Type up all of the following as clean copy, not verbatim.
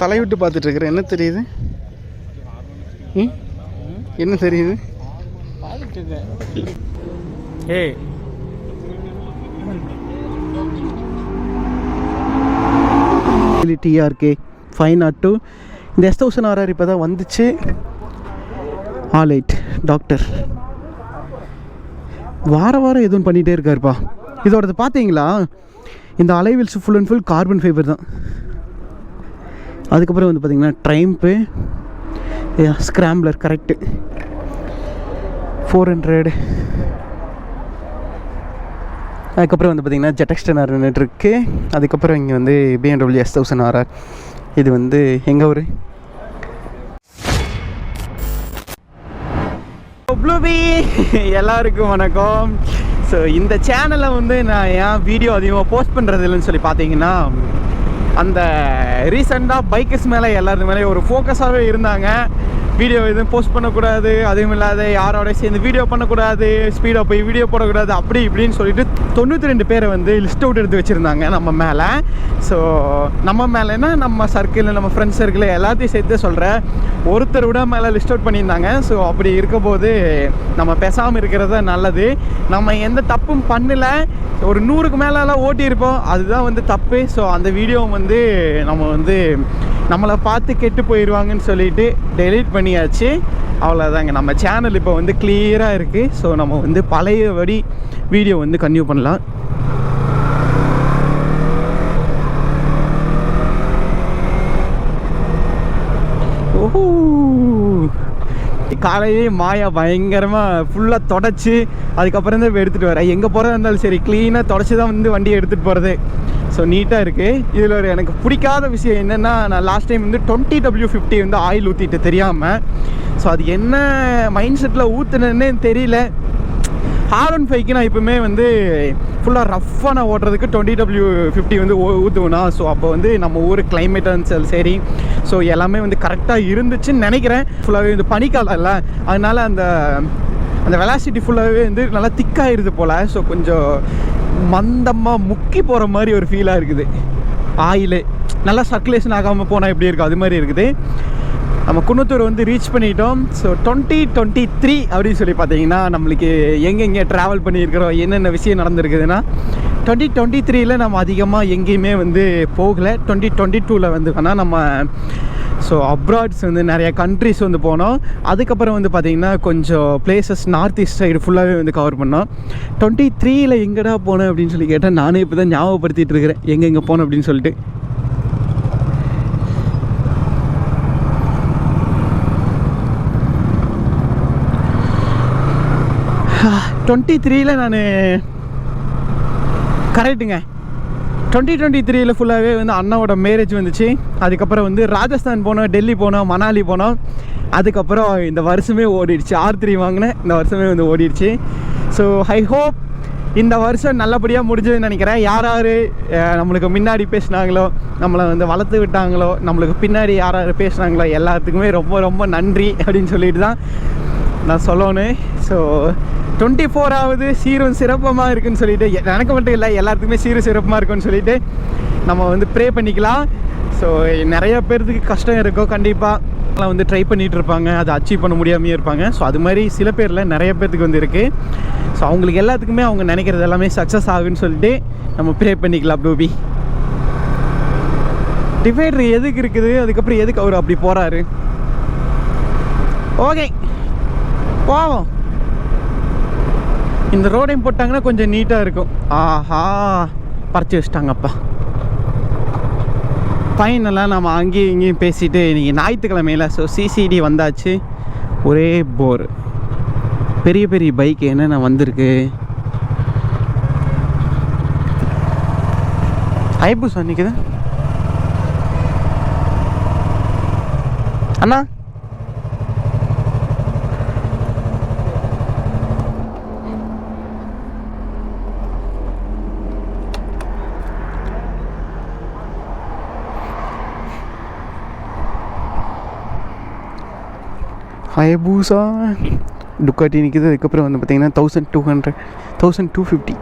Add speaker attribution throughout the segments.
Speaker 1: தலைவிட்டு பார்த்துட்டு இருக்கிறேன். என்ன தெரியுது? என்ன தெரியுது? ஏய் டிஆர்கே 502 இந்த S1000RR இப்போ தான் வந்துச்சு. ஆலைட் டாக்டர் வாரம் எதுவும் பண்ணிகிட்டே இருக்காருப்பா. இதோடது பார்த்தீங்களா? இந்த alloy wheels full and full carbon fibre தான். அதுக்கப்புறம் வந்து பார்த்திங்கன்னா ட்ரைம்ப்பு, ஸ்க்ராம்ப்ளர் கரெக்டு 400. அதுக்கப்புறம் வந்து பார்த்திங்கன்னா ZX-10R இருக்குது. அதுக்கப்புறம் இங்கே வந்து BMW S1000RR. இது வந்து எங்கள் ஊர் ப்ளூபி. எல்லாருக்கும் வணக்கம். ஸோ இந்த சேனலை வந்து நான் ஏன் வீடியோ அதிகமாக போஸ்ட் பண்ணுறது இல்லைன்னு சொல்லி பார்த்தீங்கன்னா, அந்த ரீசெண்டாக பைக்கர்ஸ் மேலே எல்லாரு மேலே ஒரு ஃபோக்கஸாகவே இருந்தாங்க. வீடியோ எதுவும் போஸ்ட் பண்ணக்கூடாது, அதுவும் இல்லாத யாரோட சேர்ந்து வீடியோ பண்ணக்கூடாது, ஸ்பீடாக போய் வீடியோ போடக்கூடாது, அப்படி இப்படின்னு சொல்லிட்டு 92 பேரை வந்து லிஸ்ட் அவுட் எடுத்து வச்சுருந்தாங்க நம்ம மேலே. ஸோ நம்ம மேலேன்னா நம்ம சர்க்கிளில், நம்ம ஃப்ரெண்ட்ஸ் சர்க்கிளில் எல்லாத்தையும் சேர்த்து சொல்கிறேன், ஒருத்தர் விட மேலே லிஸ்ட் அவுட் பண்ணியிருந்தாங்க. ஸோ அப்படி இருக்கும்போது நம்ம பேசாமல் இருக்கிறது நல்லது. நம்ம எந்த தப்பும் பண்ணல, ஒரு 100க்கு மேலெல்லாம் ஓட்டியிருப்போம், அதுதான் வந்து தப்பு. ஸோ அந்த வீடியோ வந்து நம்ம வந்து நம்மளை பார்த்து கெட்டு போயிடுவாங்கன்னு சொல்லிட்டு டெலீட் பண்ணியாச்சு. அவ்வளோதாங்க. நம்ம சேனல் இப்போ வந்து கிளியராக இருக்குது. ஸோ நம்ம வந்து பழையபடி வீடியோ வந்து கன்டினியூ பண்ணலாம். ஓஹோ, காலையிலே மாயா பயங்கரமாக ஃபுல்லாக தொடச்சி அதுக்கப்புறம் தான் எடுத்துகிட்டு வரேன். எங்கே போகிறதா இருந்தாலும் சரி க்ளீனாக தொடச்சி தான் வந்து வண்டியை எடுத்துகிட்டு போகிறது. ஸோ நீட்டாக இருக்குது. இதில் ஒரு எனக்கு பிடிக்காத விஷயம் என்னென்னா, நான் லாஸ்ட் டைம் வந்து 20W50 வந்து ஆயில் ஊற்றிட்டு தெரியாமல். ஸோ அது என்ன மைண்ட் செட்டில் ஊற்றுனேன்னே தெரியல. R15க்கு நான் எப்பவுமே வந்து ஃபுல்லாக ரஃப்பாக நான் ஓட்டுறதுக்கு 20W50 வந்து ஊற்றுவேனா. ஸோ அப்போ வந்து நம்ம ஊர் கிளைமேட்டாக சரி, ஸோ எல்லாமே வந்து கரெக்டாக இருந்துச்சுன்னு நினைக்கிறேன். ஃபுல்லாகவே வந்து பனிக்காலம் இல்லை, அதனால் அந்த வெலாசிட்டி ஃபுல்லாகவே வந்து நல்லா திக்காகிடுது போல். ஸோ கொஞ்சம் மந்தமாக முக்கி போகிற மாதிரி ஒரு ஃபீலாக இருக்குது. ஆயிலு நல்லா சர்க்குலேஷன் ஆகாமல் போனால் எப்படி இருக்குது அது மாதிரி இருக்குது. நம்ம குன்னத்தூர் வந்து ரீச் பண்ணிட்டோம். ஸோ 2023 அப்படின்னு சொல்லி பார்த்தீங்கன்னா, நம்மளுக்கு எங்கெங்கே ட்ராவல் பண்ணியிருக்கிறோம், என்னென்ன விஷயம் நடந்திருக்குதுன்னா, 2023ல் நம்ம அதிகமாக எங்கேயுமே வந்து போகலை. 2022ல் வந்து வேணால் நம்ம ஸோ அப்ராட்ஸ் வந்து நிறையா கண்ட்ரிஸ் வந்து போனோம். அதுக்கப்புறம் வந்து பார்த்திங்கன்னா கொஞ்சம் பிளேசஸ் நார்த் ஈஸ்ட் சைடு ஃபுல்லாகவே வந்து கவர் பண்ணோம். 23ல் எங்கடா போனேன் அப்படின்னு சொல்லி கேட்டால், நானே இப்போ தான் ஞாபகப்படுத்திட்டு இருக்கிறேன் எங்கெங்கே போனேன் அப்படின்னு சொல்லிட்டு. நான் கரெக்டுங்க 2023ல் ஃபுல்லாகவே வந்து அண்ணாவோட மேரேஜ் வந்துச்சு. அதுக்கப்புறம் வந்து ராஜஸ்தான் போனோம், டெல்லி போனோம், மணாலி போனோம். அதுக்கப்புறம் இந்த வருஷமே ஓடிடுச்சு. R3 வாங்கினேன், இந்த வருஷமே வந்து ஓடிடுச்சு. ஸோ ஐ ஹோப் இந்த வருஷம் நல்லபடியாக முடிஞ்சதுன்னு நினைக்கிறேன். யார் நம்மளுக்கு முன்னாடி பேசினாங்களோ, நம்மளை வந்து வளர்த்து விட்டாங்களோ, நம்மளுக்கு பின்னாடி யார் பேசுனாங்களோ எல்லாத்துக்குமே ரொம்ப ரொம்ப நன்றி அப்படின்னு சொல்லிட்டு தான் நான் சொல்லணும். ஸோ 24வது சீரும் சிறப்பமாக இருக்குன்னு சொல்லிட்டு, எனக்கு மட்டும் இல்லை எல்லாத்துக்குமே சீரும் சிறப்பமாக இருக்குன்னு சொல்லிட்டு நம்ம வந்து ப்ரே பண்ணிக்கலாம். ஸோ நிறைய பேர்த்துக்கு கஷ்டம் இருக்கும் கண்டிப்பாக, வந்து ட்ரை பண்ணிகிட்டு இருப்பாங்க, அதை அச்சீவ் பண்ண முடியாமையே இருப்பாங்க. ஸோ அது மாதிரி சில பேரில் நிறைய பேர்த்துக்கு வந்து இருக்குது. ஸோ அவங்களுக்கு எல்லாத்துக்குமே அவங்க நினைக்கிறது எல்லாமே சக்ஸஸ் ஆகுன்னு சொல்லிட்டு நம்ம ப்ரே பண்ணிக்கலாம். டூபி டிவைடர் எதுக்கு இருக்குது, அதுக்கப்புறம் எதுக்கு அவர் அப்படி போகிறாரு? ஓகே போவோம். இந்த ரோடையும் போட்டாங்கன்னா கொஞ்சம் நீட்டாக இருக்கும். ஆஹா, பறிச்சு வச்சிட்டாங்கப்பா. ஃபைனலாக நம்ம அங்கேயும் இங்கேயும் பேசிட்டு இன்றைக்கி ஞாயிற்றுக்கிழமையில் ஸோ CCD வந்தாச்சு. ஒரே போர். பெரிய பெரிய பைக் என்னென்ன வந்திருக்கு. ஹைபூஸ் நிற்குது அண்ணா. ஹயபூசா டுக்காட்டி நிற்கிது. அதுக்கப்புறம் வந்து பார்த்திங்கன்னா 1200 1250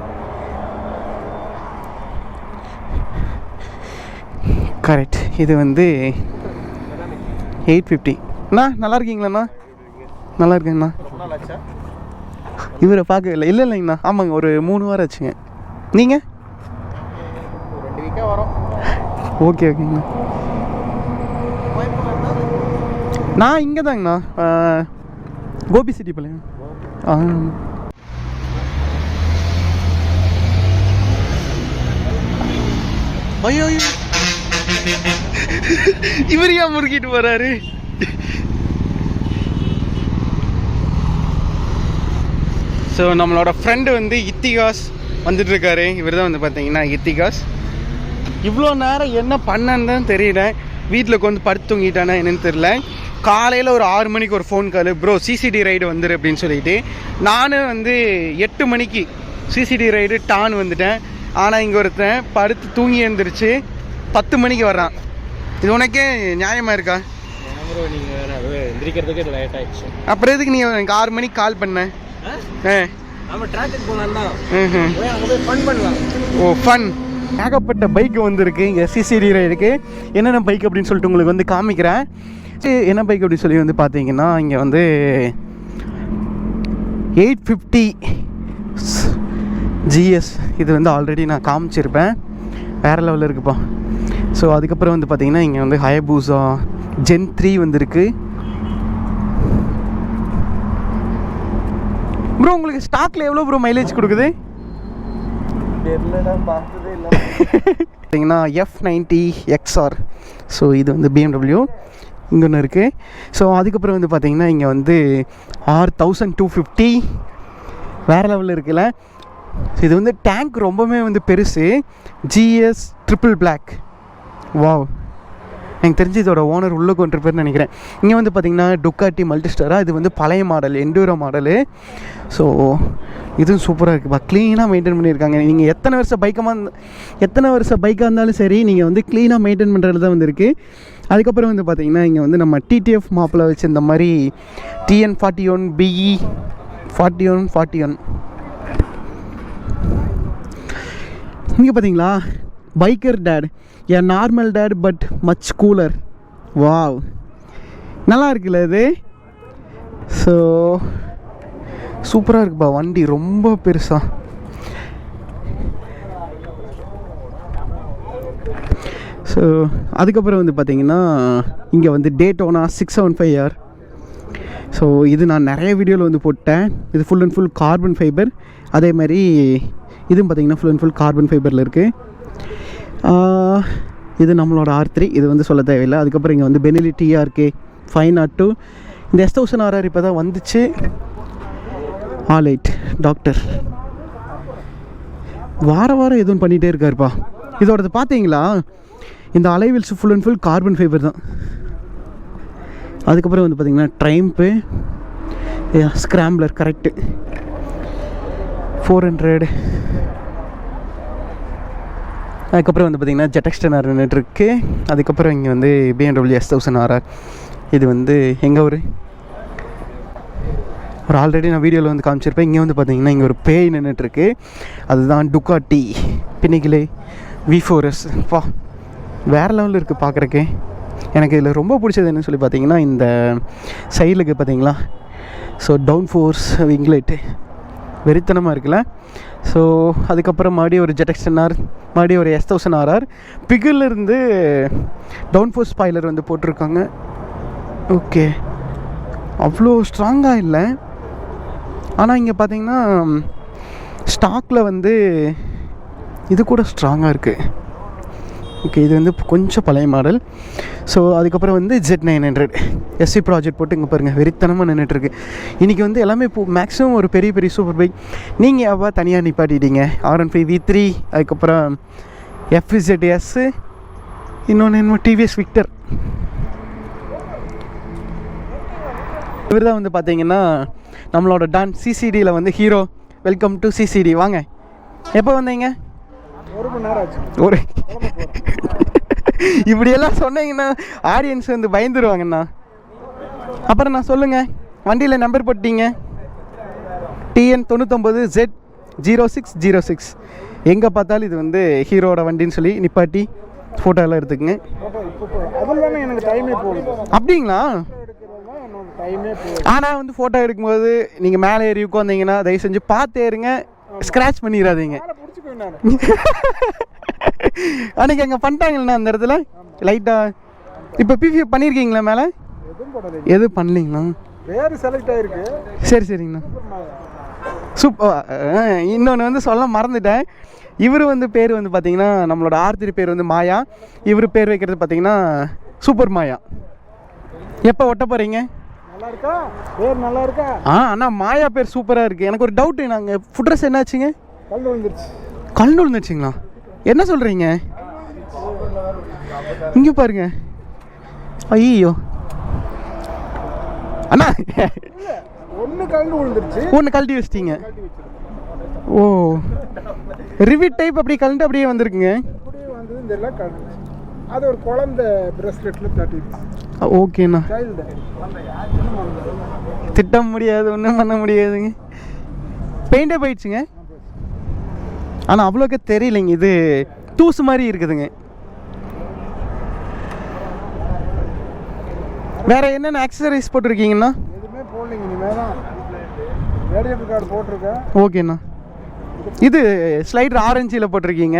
Speaker 1: கரெக்ட். இது வந்து 850. அண்ணா நல்லா இருக்கீங்களாண்ணா? நல்லா இருக்கேங்கண்ணா. இவரை பார்க்கவே இல்லை. இல்லை இல்லைங்கண்ணா. ஆமாங்க, ஒரு 3 வாரம் ஆச்சுங்க. நீங்கள்?
Speaker 2: 2 வீக்காக வரோம்.
Speaker 1: ஓகே ஓகேங்கண்ணா. நான் இங்கே தாங்கண்ணா, கோபி சிட்டி பாளையம். ஐயோ இவர் ஏன் முறுக்கிட்டு போறாரு? ஸோ நம்மளோட ஃப்ரெண்டு வந்து இத்திகாஸ் வந்துட்டு இருக்காரு. இவர் தான் வந்து பார்த்தீங்கன்னா இத்திகாஸ். இவ்வளோ நேரம் என்ன பண்ணன்னு தான் தெரியல. வீட்டில் கொஞ்சம் படுத்து தூங்கிட்டானே என்னன்னு தெரியல. காலையில் ஒரு 6 மணிக்கு ஒரு phone call, bro CCD ride வந்துரு அப்படின்னு சொல்லிட்டு. நானும் வந்து 8 மணிக்கு சிசிடி ரைடு டான் வந்துட்டேன். ஆனால் இங்கே ஒருத்தன் படுத்து தூங்கி எழுந்திரிச்சு 10 மணிக்கு வர்றான். இது உனக்கே நியாயமாக இருக்கா?
Speaker 2: நீங்கள் எந்திரிக்கிறதுக்கே லேட் ஆயிடுச்சு.
Speaker 1: அப்புறம் எதுக்கு நீ எனக்கு 6 மணிக்கு கால் பண்ண?
Speaker 2: நம்ம டிராஃபிக் போனால்தான் போய் ஃபன் பண்ணலாம்.
Speaker 1: ஓ ஃபன். ஏகப்பட்ட பைக் வந்துருக்கு இங்கே சிசிடி ரைடுக்கு. என்னென்ன பைக் அப்படின்னு சொல்லிட்டு உங்களுக்கு வந்து காமிக்கிறேன். என்ன பைக் அப்படின்னு சொல்லி வந்து பார்த்தீங்கன்னா இங்கே வந்து 850 GS. இது வந்து ஆல்ரெடி நான் காமிச்சிருப்பேன். வேறு லெவலில் இருக்குப்பா. ஸோ அதுக்கப்புறம் வந்து பார்த்தீங்கன்னா இங்கே வந்து ஹயபூசா Gen 3 வந்துருக்கு. ப்ரோ உங்களுக்கு ஸ்டாக்கில் எவ்வளோ ப்ரோ மைலேஜ் கொடுக்குது?
Speaker 2: பார்த்ததே இல்லை.
Speaker 1: பார்த்தீங்கன்னா F90 XR. ஸோ இது வந்து BMW இங்கே ஒன்று இருக்குது. ஸோ அதுக்கப்புறம் வந்து பார்த்தீங்கன்னா இங்கே வந்து R1250 வேறு லெவலில் இருக்குல்ல. இது வந்து டேங்க் ரொம்பவே வந்து பெருசு. GS triple black. வாவ், எனக்கு தெரிஞ்சு இதோட ஓனர் உள்ளே கொண்டு பேர்னு நினைக்கிறேன். இங்கே வந்து பார்த்திங்கன்னா டுக்காட்டி மல்டிஸ்டாரா. இது வந்து பழைய மாடல், எண்டூரோ மாடலு. ஸோ இதுவும் சூப்பராக இருக்குப்பா. க்ளீனாக மெயின்டைன் பண்ணியிருக்காங்க. நீங்கள் எத்தனை வருஷம் பைக்காக இருந்தாலும் சரி, நீங்கள் வந்து க்ளீனாக மெயின்டைன் பண்ணுறது தான் வந்து இருக்குது. அதுக்கப்புறம் வந்து பார்த்திங்கன்னா இங்கே வந்து நம்ம TTF மாப்பில் வச்சு இந்த மாதிரி TN41 BE 41 இங்கே பார்த்தீங்களா, biker date, A normal date but much cooler. Wow, நல்லா இருக்குல்ல இது. ஸோ சூப்பராக இருக்குப்பா. வண்டி ரொம்ப பெருசாக. ஸோ அதுக்கப்புறம் வந்து பார்த்திங்கன்னா இங்கே வந்து டேட்டோனா 675R. ஸோ இது நான் நிறைய வீடியோவில் வந்து போட்டேன். இது full and full carbon fibre. அதே மாதிரி இதுவும் பார்த்திங்கன்னா ஃபுல் அண்ட் ஃபுல் கார்பன் ஃபைபரில் இருக்குது. இது நம்மளோட R3. இது வந்து சொல்ல தேவையில்லை. அதுக்கப்புறம் இங்கே வந்து பெனிலி TRK 502. இந்த S1000RR இப்போ தான் வந்துச்சு. ஆலைட் டாக்டர் வாரம் எதுவும் பண்ணிகிட்டே இருக்காருப்பா. இதோடது பார்த்தீங்களா, இந்த அலைவில்ஸ் full and full carbon fibre தான். அதுக்கப்புறம் வந்து பார்த்திங்கன்னா ட்ரைம்ப்பு ஸ்க்ராம்ப்ளர் கரெக்டு 400. அதுக்கப்புறம் வந்து பார்த்திங்கன்னா ZX-10R நின்றுட்டுருக்கு. அதுக்கப்புறம் இங்கே வந்து BMW S1000RR. இது வந்து எங்கள் ஒரு ஆல்ரெடி நான் வீடியோவில் வந்து காமிச்சிருப்பேன். இங்கே வந்து பார்த்திங்கன்னா இங்கே ஒரு பேய் நின்றுட்டுருக்கு. அதுதான் டுக்காட்டி பினிக்கிலே V4S. வா, வேறு லெவலில் இருக்குது பார்க்குறக்கே. எனக்கு இதில் ரொம்ப பிடிச்சது என்னன்னு சொல்லி பார்த்தீங்கன்னா இந்த சைடுக்கு பார்த்தீங்களா, ஸோ டவுன் ஃபோர்ஸ் விங்லைட்டு வெறித்தனமாக இருக்குல்ல. ஸோ அதுக்கப்புறம் மறுபடியும் ஒரு ZX-10R, மறுபடியும் ஒரு S1000RR. பிகிலிருந்து டவுன் ஃபோர்ஸ் ஸ்பாய்லர் வந்து போட்டிருக்காங்க. ஓகே, அவ்வளோ ஸ்ட்ராங்காக இல்லை. ஆனால் இங்கே பார்த்தீங்கன்னா ஸ்டாக்கில் வந்து இது கூட ஸ்ட்ராங்காக இருக்குது. ஓகே, இது வந்து கொஞ்சம் பழைய மாடல். ஸோ அதுக்கப்புறம் வந்து Z900 SC ப்ராஜெக்ட் போட்டு இங்கே பாருங்கள் வெறித்தனமாக நின்றுட்டுருக்கு. இன்றைக்கி வந்து எல்லாமே இப்போது மேக்ஸிமம் ஒரு பெரிய பெரிய சூப்பர் பைக் நீங்கள் எவ்வளோ தனியாக நிப்பாட்டிட்டீங்க. R15 V3, அதுக்கப்புறம் FZS, இன்னொன்று என்ன TVS Victor. இவர் தான் வந்து பார்த்தீங்கன்னா நம்மளோட டான் CCDயில் வந்து ஹீரோ. Welcome to CCD. வாங்க, எப்போ வந்தீங்க?
Speaker 2: 1 மணி நேரம் ஆச்சு.
Speaker 1: ஒரு இப்படியெல்லாம் சொன்னீங்கன்னா ஆடியன்ஸ் வந்து பயந்துருவாங்கண்ணா. அப்புறம் நான் சொல்லுங்கள், வண்டியில் நம்பர் போட்டீங்க TN99Z0606. எங்கே பார்த்தாலும் இது வந்து ஹீரோட வண்டின்னு சொல்லி நிப்பாட்டி ஃபோட்டோலாம் எடுத்துக்கங்க.
Speaker 2: அதில் தானே எனக்கு அந்த டைமே போகுது.
Speaker 1: அப்படிங்களா?
Speaker 2: டைமே போகுது.
Speaker 1: ஆனால் வந்து ஃபோட்டோ எடுக்கும்போது நீங்கள் மேலே ஏறி உட்காந்தீங்கன்னா தயவு செஞ்சு பார்த்து ஏறுங்க, ஸ்க்ராட்ச் பண்ணிடாதீங்க.
Speaker 2: பிடிச்சிக்குவேன் நான்.
Speaker 1: அன்றைக்கி அங்கே பண்ணிட்டாங்கண்ணா அந்த இடத்துல லைட்டாக. இப்போ பிபி பண்ணியிருக்கீங்களா மேலே?
Speaker 2: எதுவும் போடலை.
Speaker 1: எதுவும் பண்ணலீங்களா?
Speaker 2: வேறு செலக்ட் ஆகிருக்கு.
Speaker 1: சரி சரிங்கண்ணா. இன்னொன்று வந்து சொல்ல மறந்துட்டேன். இவர் வந்து பேர் வந்து பார்த்தீங்கன்னா நம்மளோட ஆர்த்தி பேர் வந்து மாயா. இவர் பேர் வைக்கிறது பார்த்தீங்கன்னா சூப்பர் மாயா. எப்போ ஒட்ட போகிறீங்க?
Speaker 2: நல்லா இருக்கா? பேர் நல்லா இருக்கா?
Speaker 1: அண்ணா மாயா பேர் சூப்பராக இருக்குது. எனக்கு ஒரு டவுட்டு, நாங்கள் ஃபுட் ட்ரெஸ் என்னாச்சுங்க?
Speaker 2: கல் விழுந்துருச்சு.
Speaker 1: கல் விழுந்துருச்சுங்களா? என்ன சொல்கிறீங்க? இங்கே பாருங்க. ஐயோ அண்ணா,
Speaker 2: ஒன்று கல் விழுந்துருச்சு,
Speaker 1: ஒன்று கழட்டி வச்சிட்டீங்க. ஓ, ரிவிட் டைப் அப்படி கலந்து அப்படியே வந்திருக்குங்க.
Speaker 2: அப்படியே வந்தது இந்த எல்லாம் கல். அது ஒரு குழந்தை பிரஸ்லெட்டில் தட்டிடுச்சு.
Speaker 1: ஓகேண்ணா.
Speaker 2: சைல்டு
Speaker 1: திட்ட முடியாது, ஒன்றும் பண்ண முடியாதுங்க. பெயிண்டே போயிடுச்சுங்க. ஆனால் அவ்வளோக்கு தெரியலைங்க, இது தூசு மாதிரி இருக்குதுங்க. வேற என்னென்ன ஆக்சசரிஸ் போட்டிருக்கீங்கண்ணா?
Speaker 2: எதுவுமே போடலைங்க. இனிமேல் தான் ரேடியேட்டர் கார்டு போட்டிருக்கேன்.
Speaker 1: ஓகேண்ணா. இது ஸ்லைடர் ஆரஞ்சில் போட்டிருக்கீங்க.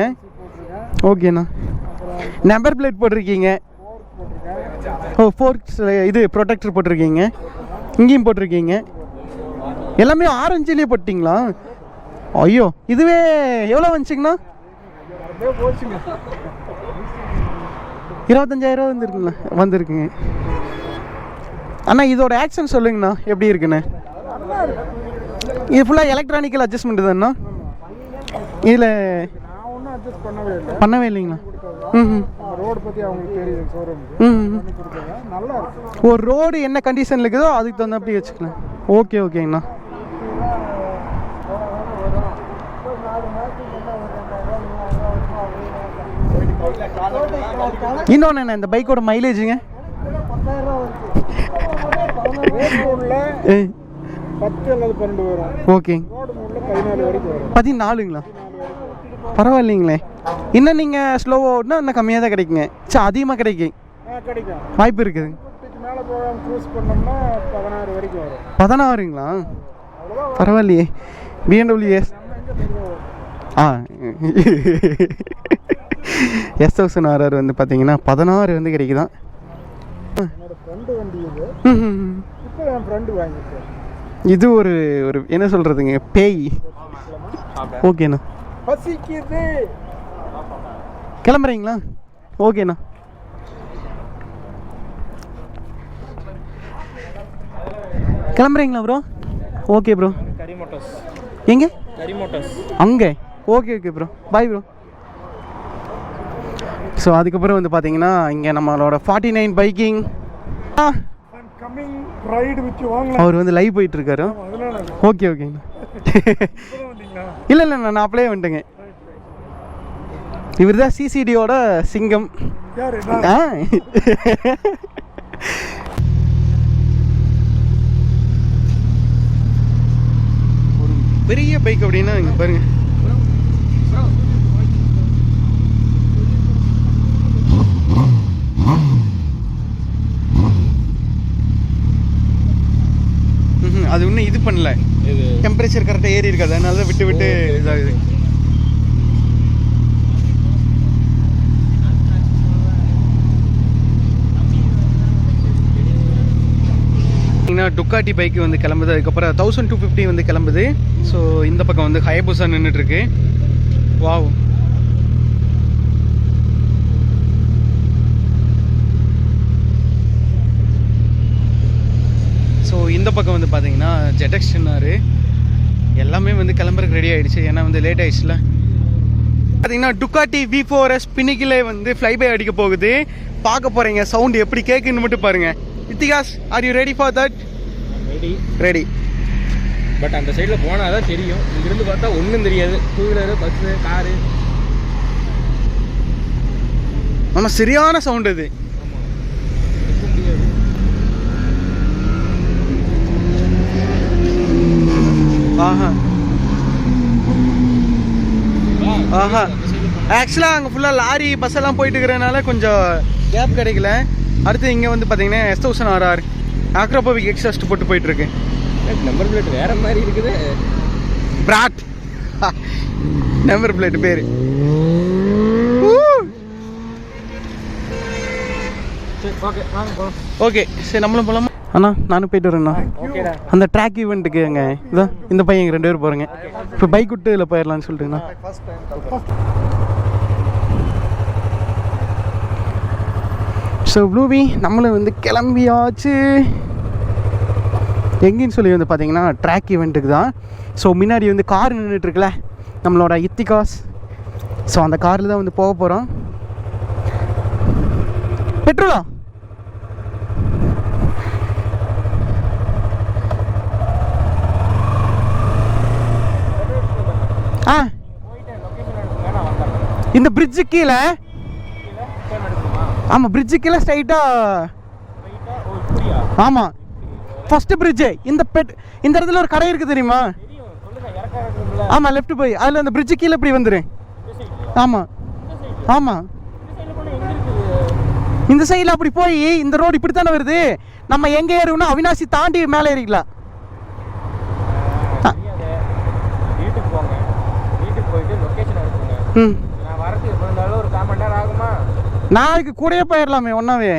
Speaker 1: ஓகேண்ணா. நம்பர் பிளேட் போட்டிருக்கீங்க. ஓ, ஃபோர்க்ஸ் இது ப்ரொடெக்டர் போட்டிருக்கீங்க. இங்கேயும் போட்டிருக்கீங்க. எல்லாமே ஆரஞ்சிலே போட்டிங்களா? ஐயோ, இதுவே எவ்வளோ வந்துச்சுங்கண்ணா? 25,000 வந்துருக்குங்களா? வந்திருக்குங்க. அண்ணா இதோட ஆக்ஷன் சொல்லுங்கண்ணா, எப்படி இருக்குண்ணே? இது ஃபுல்லாக எலக்ட்ரானிக்கல் அட்ஜஸ்ட்மெண்ட் தானண்ணா? இதில்
Speaker 2: நான் ஒன்றும் அட்ஜஸ்ட்
Speaker 1: பண்ணவே இல்லைங்களா?
Speaker 2: ரோடு பற்றி அவங்களுக்கு தெரியுது. ஷோரூம் நல்லா இருக்கு.
Speaker 1: ஒரு ரோடு என்ன கண்டிஷனில் இருக்குதோ அதுக்கு தகுந்த அப்படி வச்சுக்கலாம். ஓகே ஓகேங்கண்ணா. இன்னொன்று என்ன, இந்த பைக்கோட மைலேஜுங்க?
Speaker 2: 10 அல்லது 12 வரும்.
Speaker 1: ஓகே.
Speaker 2: ரோடு மூடில் 14 வரைக்கும் வரும்.
Speaker 1: 14ங்களா? பரவாயில்லைங்களே. இன்னும் நீங்கள் ஸ்லோவாக ஓட்டினா இன்னும் கம்மியாக தான் கிடைக்குங்க. சரி, அதிகமாக கிடைக்கும்
Speaker 2: கிடைக்கும்,
Speaker 1: வாய்ப்பு இருக்குது.
Speaker 2: மேலே போகாமல் க்ரூஸ் பண்ணோம்னா 16 வரைக்கும் வரும்.
Speaker 1: 16ங்களா? பரவாயில்லையே. பிஎம்டபிள்யூஎஸ் S1000RR வந்து பார்த்தீங்கன்னா 16 வந்து கிடைக்குதான்.
Speaker 2: என்னோட ஃப்ரெண்டு வண்டி இது. இப்போ என் ஃப்ரெண்டு வாங்கியிருக்கேன்.
Speaker 1: இது ஒரு ஒரு என்ன சொல்கிறதுங்க, பேய். ஓகேண்ணா.
Speaker 2: பசிக்குது.
Speaker 1: கிளம்புறீங்களா? ஓகேண்ணா. கிளம்புறீங்களா ப்ரோ? Okay bro.
Speaker 2: கரிமோட்டர்ஸ்.
Speaker 1: எங்கே?
Speaker 2: கரிமோட்டர்ஸ்
Speaker 1: அங்கே. Okay okay bro, bye bro. So அதுக்கப்புறம் வந்து பார்த்தீங்கன்னா இங்கே நம்மளோட 49 பைக்கிங்
Speaker 2: கம்மிங் ரைடு வித் வாங்கலாம்.
Speaker 1: அவர் வந்து லைவ் போயிட்டுருக்காரு. ஓகே ஓகேங்கண்ணா. இல்லை இல்லை, நான் அப்படியே வந்துட்டேங்க. இவர் தான் சிசிடியோட சிங்கம். ஒரு பெரிய பைக் அப்படின்னா இங்கே பாருங்க. அது இன்னும் இது பண்ணல, டெம்பரேச்சர் கரெக்டாக ஏறி இருக்காது, அதனால தான் விட்டு விட்டு இதாகுது. டுக்காட்டி பைக்கு வந்து கிளம்புது. அதுக்கப்புறம் 1250 வந்து கிளம்புது. ஸோ இந்த பக்கம் வந்து ஹயபுசா நின்றுட்டுருக்கு. வாவ். ஸோ இந்த பக்கம் வந்து பார்த்தீங்கன்னா ஜெட்டக்ஸ் சொன்னார். எல்லாமே வந்து கிளம்புறதுக்கு ரெடி ஆகிடுச்சு, ஏன்னா வந்து லேட் ஆகிடுச்சுல. பார்த்தீங்கன்னா டுக்காட்டி V4S பின்னிக்கிலே வந்து ஃப்ளைபை அடிக்க போகுது. பார்க்க போகிறீங்க சவுண்டு எப்படி கேட்குன்னு மட்டும் பாருங்கள். Itihas, are you ready for that? Ready.
Speaker 2: But அந்த சைடில் போனால் தான் தெரியும், இங்கிருந்து பார்த்தா ஒன்றும் தெரியாது. 2 வீலரு, பஸ்ஸு, காரு.
Speaker 1: நம்ம சரியான சவுண்டு அது. ஆஹா ஆஹா. ஆக்சுவலாக அங்கே ஃபுல்லாக லாரி பஸ் எல்லாம் போயிட்டு இருக்கிறதுனால கொஞ்சம் கேப் கிடைக்கல. அடுத்து இங்கே வந்து பார்த்தீங்கன்னா S1000RR ஆக்ரோபோவிக் எக்ஸாஸ்ட் போட்டு போயிட்டுருக்கு.
Speaker 2: நம்பர் பிளேட் வேற மாதிரி இருக்குது.
Speaker 1: பிராட் நம்பர் பிளேட் பேர்.
Speaker 2: ஓகே வாங்க போகலாம்.
Speaker 1: ஓகே சரி நம்மளும் போகலாமா? அண்ணா நானும் போயிட்டு வரேண்ணா.
Speaker 2: ஓகேடா.
Speaker 1: அந்த ட்ராக் ஈவெண்ட்டுக்கு அங்கே இதான் இந்த பையன் 2 பேர் போகிறேங்க. இப்போ பைக் விட்டு இதில் போயிடலான்னு சொல்லிட்டுங்கண்ணா. ஸோ ப்ளூபி நம்மளும் வந்து கிளம்பியாச்சு. எங்கேன்னு சொல்லி வந்து பார்த்தீங்கன்னா ட்ராக் ஈவெண்ட்டுக்கு தான். ஸோ முன்னாடி வந்து கார் நின்றுட்டுருக்குல்ல நம்மளோட இத்திகாஸ். ஸோ அந்த காரில் தான் வந்து போக போகிறோம். பெட்ரோலா? ஆ இந்த பிரிட்ஜு கீழே. ஆமாம் பிரிட்ஜு கீழே ஸ்ட்ரைட்டாக. ஆமாம் ஃபஸ்ட்டு பிரிட்ஜு இந்த இடத்துல ஒரு கடை இருக்குது தெரியுமா? ஆமாம் லெஃப்ட் போய் அதில் அந்த பிரிட்ஜு கீழே இப்படி வந்துடு. ஆமாம் ஆமாம் இந்த சைடில் அப்படி போய் இந்த ரோடு இப்படி தானே வருது. நம்ம எங்கே ஏறுவோம்னா அவினாசி தாண்டி மேலே ஏறிக்கலாம்.
Speaker 2: வீட்டுக்கு போங்க, வீட்டுக்கு போயிட்டு லொக்கேஷன் அனுப்புங்க. நான் வரதுக்கு எப்படி இருந்தாலும் ஒரு 1/4 மணி நேரம் ஆகுமா?
Speaker 1: நாளைக்கு கூடயே போயிடலாமே ஒன்றாவே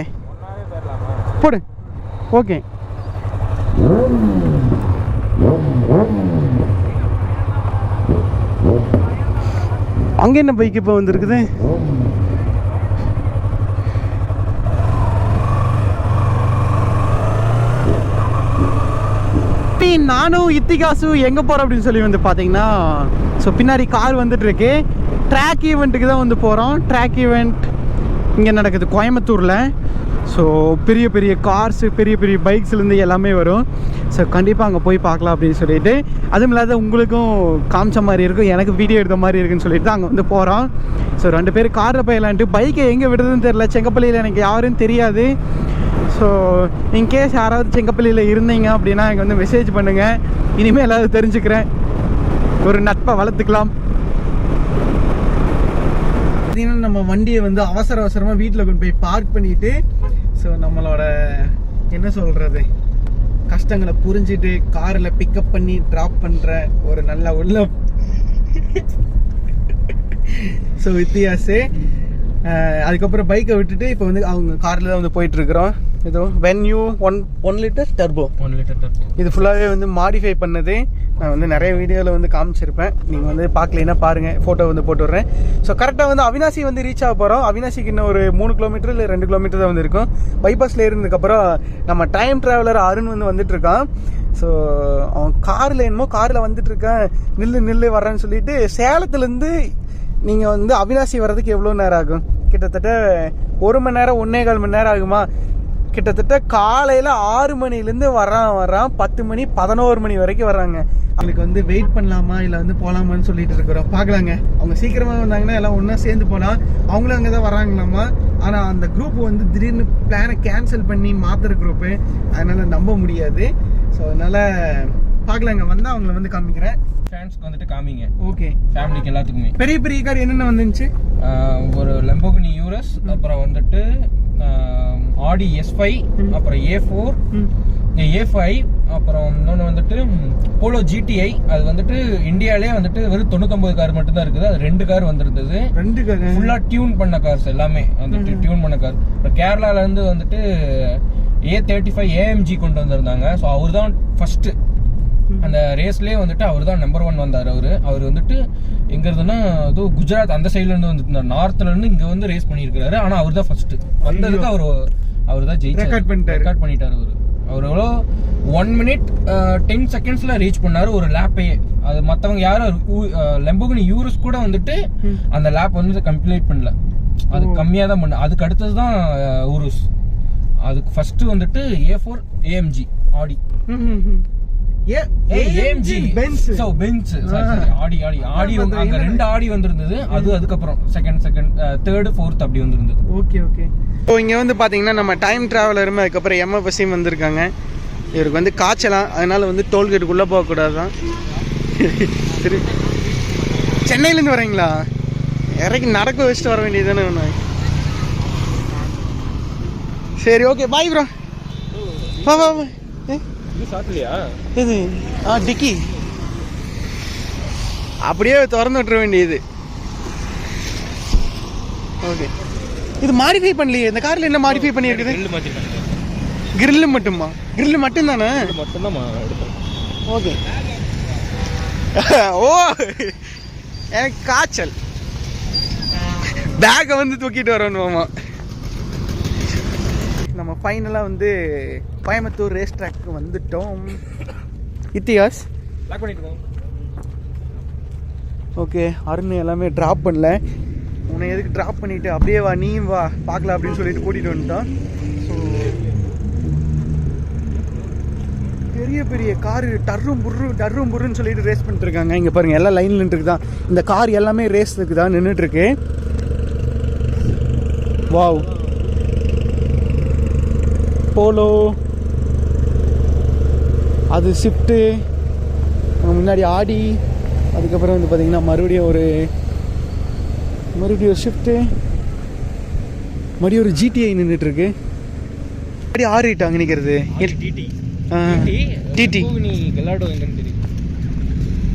Speaker 2: போயிடலாமா?
Speaker 1: போடு. ஓகே அங்கே என்ன பைக் இப்போ வந்துருக்குது? நானும் இத்திகாசு எங்கே போகிறோம் அப்படின்னு சொல்லி வந்து பார்த்தீங்கன்னா ஸோ பின்னாடி கார் வந்துட்டுருக்கு. ட்ராக் ஈவெண்ட்டுக்கு தான் வந்து போகிறோம். ட்ராக் ஈவெண்ட் இங்கே நடக்குது கோயம்புத்தூரில். ஸோ பெரிய பெரிய கார்ஸு பெரிய பெரிய பைக்ஸ்லேருந்து எல்லாமே வரும். ஸோ கண்டிப்பாக அங்கே போய் பார்க்கலாம் அப்படின்னு சொல்லிட்டு, அதுவும் இல்லாத உங்களுக்கும் காமிச்ச மாதிரி இருக்கும், எனக்கு வீடியோ எடுத்த மாதிரி இருக்குன்னு சொல்லிட்டு அங்கே வந்து போகிறோம். ஸோ 2 பேர் காரில் போயிடலான்ட்டு. பைக்கை எங்கே விடுறதுன்னு தெரில. செங்கப்பள்ளியில் எனக்கு யாரும் தெரியாது. ஸோ இன்கேஸ் யாராவது செங்கப்பள்ளியில் இருந்தீங்க அப்படின்னா எனக்கு வந்து மெசேஜ் பண்ணுங்கள். இனிமேல் எல்லாவது தெரிஞ்சுக்கிறேன், ஒரு நட்பை வளர்த்துக்கலாம். பார்த்தீங்கன்னா நம்ம வண்டியை வந்து அவசரமாக வீட்டில் கொண்டு போய் பார்க் பண்ணிவிட்டு ஸோ நம்மளோட என்ன சொல்கிறது கஷ்டங்களை புரிஞ்சுட்டு காரில் பிக்கப் பண்ணி ட்ராப் பண்ணுற ஒரு நல்ல உள்ளம். ஸோ வித்தியாசு அதுக்கப்புறம் பைக்கை விட்டுட்டு இப்போ வந்து அவங்க காரில் தான் வந்து போயிட்டுருக்குறோம். ஏதோ venue 1 litre turbo.
Speaker 2: 1 litre turbo.
Speaker 1: இது ஃபுல்லாகவே வந்து மாடிஃபை பண்ணது. நான் வந்து நிறைய வீடியோவில் வந்து காமிச்சிருப்பேன், நீங்கள் வந்து பார்க்கலைன்னா பாருங்கள், ஃபோட்டோ வந்து போட்டு விட்றேன். ஸோ கரெக்டாக வந்து அவினாசி வந்து ரீச் ஆக போகிறோம். அவினாசிக்கு இன்னும் ஒரு 3 கிலோமீட்டர் இல்லை 2 கிலோமீட்டர் தான் வந்து இருக்கும். பைபாஸில் இருந்ததுக்கப்புறம் நம்ம டைம் ட்ராவலர் அருண் வந்து வந்துட்டுருக்கான். ஸோ அவன் காரில் என்னமோ காரில் வந்துட்டுருக்கேன், நில்லு வர்றேன்னு சொல்லிட்டு சேலத்துலேருந்து நீங்கள் வந்து அவினாசி வர்றதுக்கு எவ்வளோ நேரம் ஆகும்? கிட்டத்தட்ட 1 மணி நேரம் 1.25 மணி நேரம் ஆகுமா? கிட்டத்தட்ட காலையில் 6 மணிலேருந்து வர்றான் 10 மணி 11 மணி வரைக்கும் வர்றாங்க. அவங்களுக்கு வந்து வெயிட் பண்ணலாமா இல்லை வந்து போகலாமான்னு சொல்லிட்டு இருக்கிறோம். பார்க்கலாங்க. அவங்க சீக்கிரமாக வந்தாங்கன்னா எல்லாம் ஒன்றா சேர்ந்து போகலாம். அவங்களும் அங்கே தான் வராங்களாமா. ஆனால் அந்த குரூப் வந்து திடீர்னு பிளானை கேன்சல் பண்ணி மாற்றுற குரூப்பு, அதனால் நம்ப முடியாது. ஸோ அதனால் பார்க்கலாங்க. வந்தால் அவங்கள வந்து காமிக்கிறேன்.
Speaker 2: ஃபேன்ஸ்க்கு வந்துட்டு காமிங்க.
Speaker 1: ஓகே.
Speaker 2: ஃபேமிலிக்கு எல்லாத்துக்குமே
Speaker 1: பெரிய பெரிய கார் என்னென்ன வந்துச்சு?
Speaker 2: ஒரு லம்போகினி யூரஸ், அப்புறம் வந்துட்டு ஆடி S5, அப்புறம் A4, A5, அப்புறம் இன்னொன்று வந்துட்டு போலோ GTI. அது வந்துட்டு இந்தியாவிலே வந்துட்டு வெறும் 99 கார் மட்டும்தான் இருக்குது. அது 2 கார் வந்துருந்தது. 2 கார் ஃபுல்லாக டியூன் பண்ண கார்ஸ் எல்லாமே வந்துட்டு டியூன் பண்ண கார். இப்போ கேரளாலேருந்து வந்துட்டு A35 AMG கொண்டு வந்திருந்தாங்க. ஸோ அவர் தான் ஃபர்ஸ்ட் அந்த ரேஸ்லேயே வந்துட்டு அவர் தான் நம்பர் 1 வந்தார். அவர் வந்துட்டு எங்க இருந்துன்னா ஏதோ குஜராத் அந்த சைட்ல இருந்து வந்துருந்தார். நார்த்ல இருந்து இங்க வந்து ரேஸ் பண்ணியிருக்காரு. ஆனா அவர் தான் ஃபர்ஸ்ட் வந்ததுக்கு அவர் தான் ஜெயிச்சு ரெக்கார்ட் பண்ணிட்டாரு. அவர் எவ்வளோ 1 minute 10 secondsல ரீச் பண்ணாரு ஒரு லேப்பையே. அது மற்றவங்க யாரும் லம்போகினி யூரஸ் கூட வந்துட்டு அந்த லேப் வந்து கம்ப்ளீட் பண்ணல. அது கம்மியாக தான் பண்ண. அதுக்கு அடுத்தது தான் ஊருஸ். அதுக்கு ஃபர்ஸ்ட் வந்துட்டு A4 AMG ஆடி. AMG Benz. சோ பென்ஸ் ஆடி வந்து அங்க 2 ஆடி வந்திருந்தது. அதுக்கப்புறம் செகண்ட் தேர்ட் ஃபோர்த் அப்படி வந்திருந்தது. ஓகே. ஸோ இங்கே வந்து பார்த்தீங்கன்னா நம்ம டைம் ட்ராவலருமே அதுக்கப்புறம் MFSயும் வந்திருக்காங்க. இவருக்கு வந்து காய்ச்சலாம், அதனால வந்து டோல்கேட்டுக்குள்ளே போகக்கூடாது தான். சரி, சென்னையிலேருந்து வரீங்களா? இறக்கி நடக்க வச்சுட்டு வர வேண்டியது தானே ஒன்று.
Speaker 1: சரி ஓகே பாய் ப்ரோ. வா வா வா.
Speaker 2: இது சாப்பிடலையா?
Speaker 1: இது டிக்கி அப்படியே திறந்து விட்டுற வேண்டியது. ஓகே இது மாடிஃபை பண்ணலையே இந்த காரில். என்ன மாடிஃபை பண்ணியிருக்குது?
Speaker 2: கிரில் மாற்றிருக்காங்க.
Speaker 1: கிரில்லு மட்டுமா? கிரில்லு மட்டும் தானே?
Speaker 2: மட்டும்தான் எடுப்பேன்.
Speaker 1: ஓகே. ஓ எனக்கு காய்ச்சல். பேக்கை வந்து தூக்கிட்டு வரணுமாமா. நம்ம ஃபைனலாக வந்து கோயம்புத்தூர் ரேஸ் ட்ராக்கு வந்துட்டோம். இத்தியாஸ்
Speaker 2: லாக் பண்ணிட்டு
Speaker 1: ஓகே. அருண் எல்லாமே ட்ராப் பண்ணல. உன்னை எதுக்கு ட்ராப் பண்ணிவிட்டு அப்படியே வா நீயும் வா பார்க்கலாம் அப்படின்னு சொல்லிட்டு கூட்டிகிட்டு வந்துட்டான். ஸோ பெரிய பெரிய காரு டர்ரும் புர்ருன்னு சொல்லிட்டு ரேஸ் பண்ணிட்டு இருக்காங்க. இங்கே பாருங்கள் எல்லாம் லைனில் நின்றுருக்கு தான். இந்த கார் எல்லாமே ரேஸுக்கு தான் நின்றுட்டுருக்கு. வாவ் போலோ, அது ஸ்விஃப்ட்டு, முன்னாடி ஆடி, அதுக்கப்புறம் வந்து பார்த்திங்கன்னா மறுபடியும் ஒரு ஷிஃப்ட்டு, மறுபடியும் ஒரு ஜிடிஐ நின்றுட்டுருக்கு. அப்படி ஆறிட்டு அங்கே நிற்கிறது டிடி.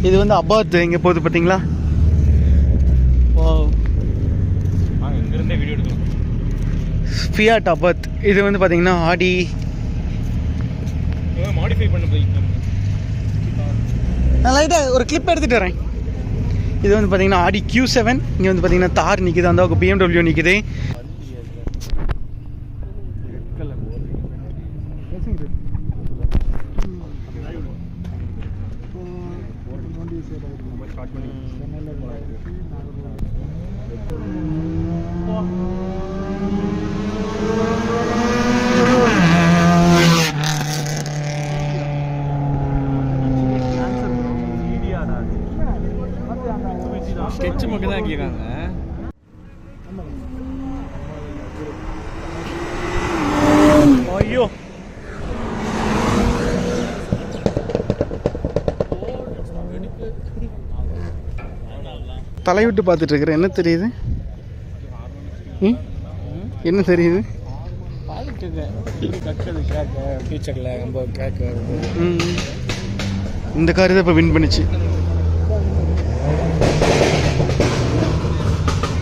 Speaker 1: இது வந்து அபாத் இங்கே போகுது பார்த்தீங்களா?
Speaker 2: இங்கிருந்தே வீடியோ எடுக்கலாம்.
Speaker 1: ஃபியாட் அபாத். இது வந்து பார்த்தீங்கன்னா ஆடி
Speaker 2: மாடிஃபை பண்ண போய்
Speaker 1: நான் லைட்டாக ஒரு கிளிப் எடுத்துகிட்டு வரேன். இது வந்து பார்த்தீங்கன்னா ஆடி Q7. இங்கே வந்து பார்த்தீங்கன்னா தார் நிற்குது, அந்த BMW நிற்குது.
Speaker 2: ஸ்கெட்ச் மட்டும் தான் கேட்காங்க.
Speaker 1: ஐயோ தலைவிட்டு பார்த்துட்டு இருக்கிறேன். என்ன தெரியுது? என்ன தெரியுது? இந்த கார் தான் இப்போ வின் பண்ணிச்சு.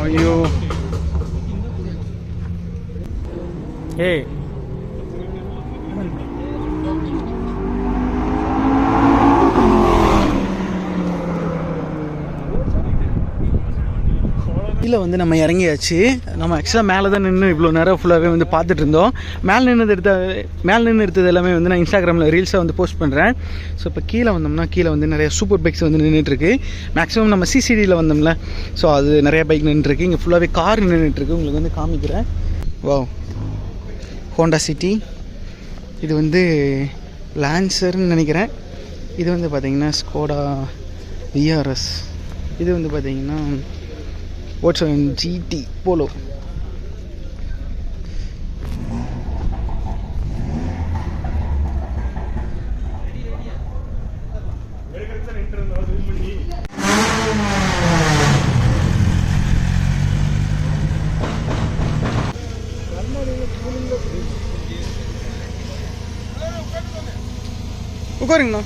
Speaker 1: ஐயோ
Speaker 2: ஏய்
Speaker 1: கீழே வந்து நம்ம இறங்கியாச்சு. நம்ம ஆக்சுவலாக மேலே தான் நின்று இவ்வளோ நேரம் ஃபுல்லாகவே வந்து பார்த்துட்டு இருந்தோம். மேலே நின்று எடுத்தது எல்லாமே வந்து நான் இன்ஸ்டாகிராமில் ரீல்ஸாக வந்து போஸ்ட் பண்ணுறேன். ஸோ இப்போ கீழே வந்தோம்னா கீழே வந்து நிறைய சூப்பர் பைக்ஸ் வந்து நின்றுட்டுருக்கு. மேக்ஸிமம் நம்ம சிசிடியில் வந்தோம்ல, ஸோ அது நிறைய பைக் நின்றுருக்கு. இங்கே ஃபுல்லாகவே கார் நின்றுட்டுருக்கு. உங்களுக்கு வந்து காமிக்கிறேன். Wow, Honda city. இது வந்து லான்சர்னு நினைக்கிறேன். இது வந்து பார்த்திங்கன்னா ஸ்கோடா விஆர்எஸ். இது வந்து பார்த்திங்கன்னா Volkswagen GT போலோ. உட்காருங்கண்ணா.